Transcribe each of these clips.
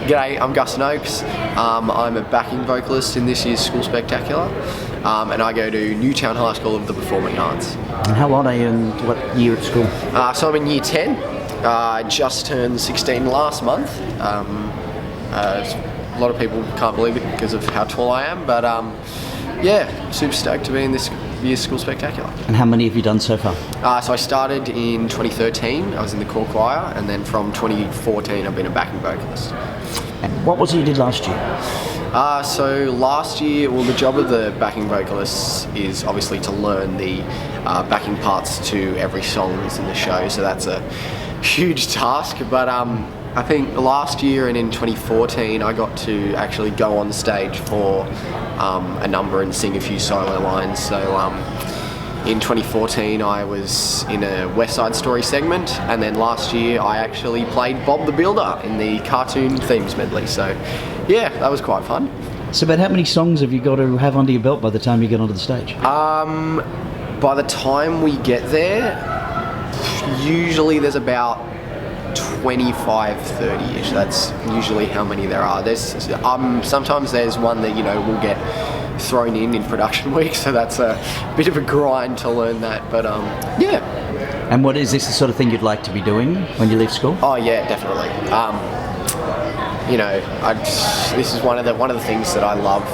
G'day, I'm Gus Noaks. I'm a backing vocalist in this year's School Spectacular, and I go to Newtown High School of the Performing Arts. And how old are you and what year at school? So I'm in year 10. I just turned 16 last month. A lot of people can't believe it because of how tall I am, but yeah, super stoked to be in this year's School Spectacular. And how many have you done so far? So I started in 2013, I was in the core choir, and then from 2014 I've been a backing vocalist. And what was it you did last year? So last year, well, the job of the backing vocalists is obviously to learn the backing parts to every song that's in the show, so that's a huge task, but I think last year and in 2014 I got to actually go on stage for a number and sing a few solo lines. So in 2014 I was in a West Side Story segment, and then last year I actually played Bob the Builder in the cartoon themes medley. So yeah, that was quite fun. So about how many songs have you got to have under your belt by the time you get onto the stage? By the time we get there, usually there's about 25, 30-ish. That's usually how many there are. There's sometimes there's one that will get thrown in production week, so that's a bit of a grind to learn that. But yeah. And what is this the sort of thing you'd like to be doing when you leave school? Oh yeah, definitely. This is one of the things that I love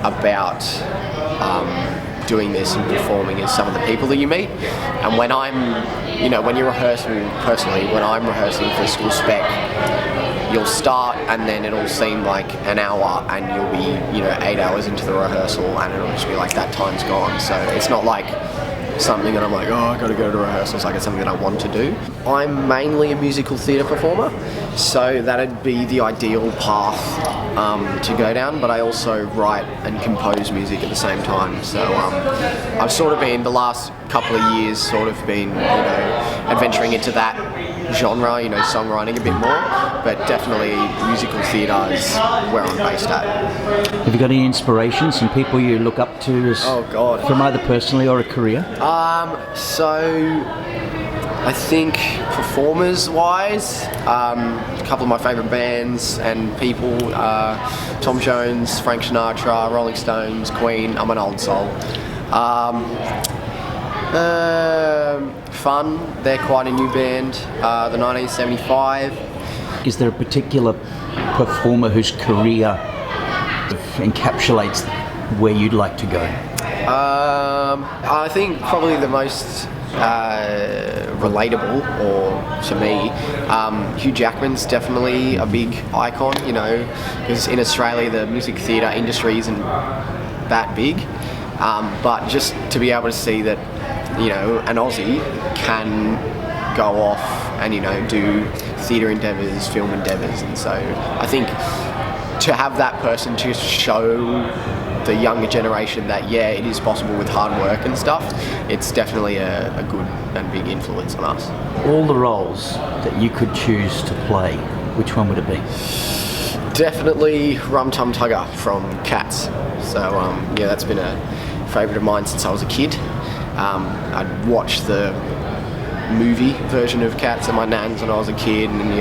about doing this and performing is some of the people that you meet. And when when you're rehearsing, personally, when I'm rehearsing for School Spec, you'll start and then it'll seem like an hour and you'll be 8 hours into the rehearsal and it'll just be like that time's gone. So it's not like something that I'm like, oh, I gotta go to rehearsals. Like, it's something that I want to do. I'm mainly a musical theatre performer, so that'd be the ideal path to go down, but I also write and compose music at the same time. So I've sort of been, the last couple of years, sort of been adventuring into that genre, songwriting a bit more, but definitely musical theatre is where I'm based at. Have you got any inspiration, some people you look up to as, oh God, from either personally or a career? So I think performers-wise, a couple of my favourite bands and people, Tom Jones, Frank Sinatra, Rolling Stones, Queen. I'm an old soul. Fun, they're quite a new band, the 1975. Is there a particular performer whose career encapsulates where you'd like to go? I think probably the most relatable, or to me, Hugh Jackman's definitely a big icon, because in Australia the music theatre industry isn't that big, but just to be able to see that an Aussie can go off and do theatre endeavours, film endeavours, and so I think to have that person to show the younger generation that it is possible with hard work and stuff, it's definitely a good and big influence on us. All the roles that you could choose to play, which one would it be? Definitely Rum Tum Tugger from Cats. So that's been a favourite of mine since I was a kid. I'd watched the movie version of Cats at my nan's when I was a kid, and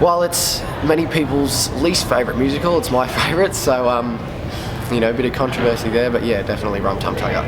while it's many people's least favourite musical, it's my favourite, so a bit of controversy there, but yeah, definitely Rum Tum Tugger.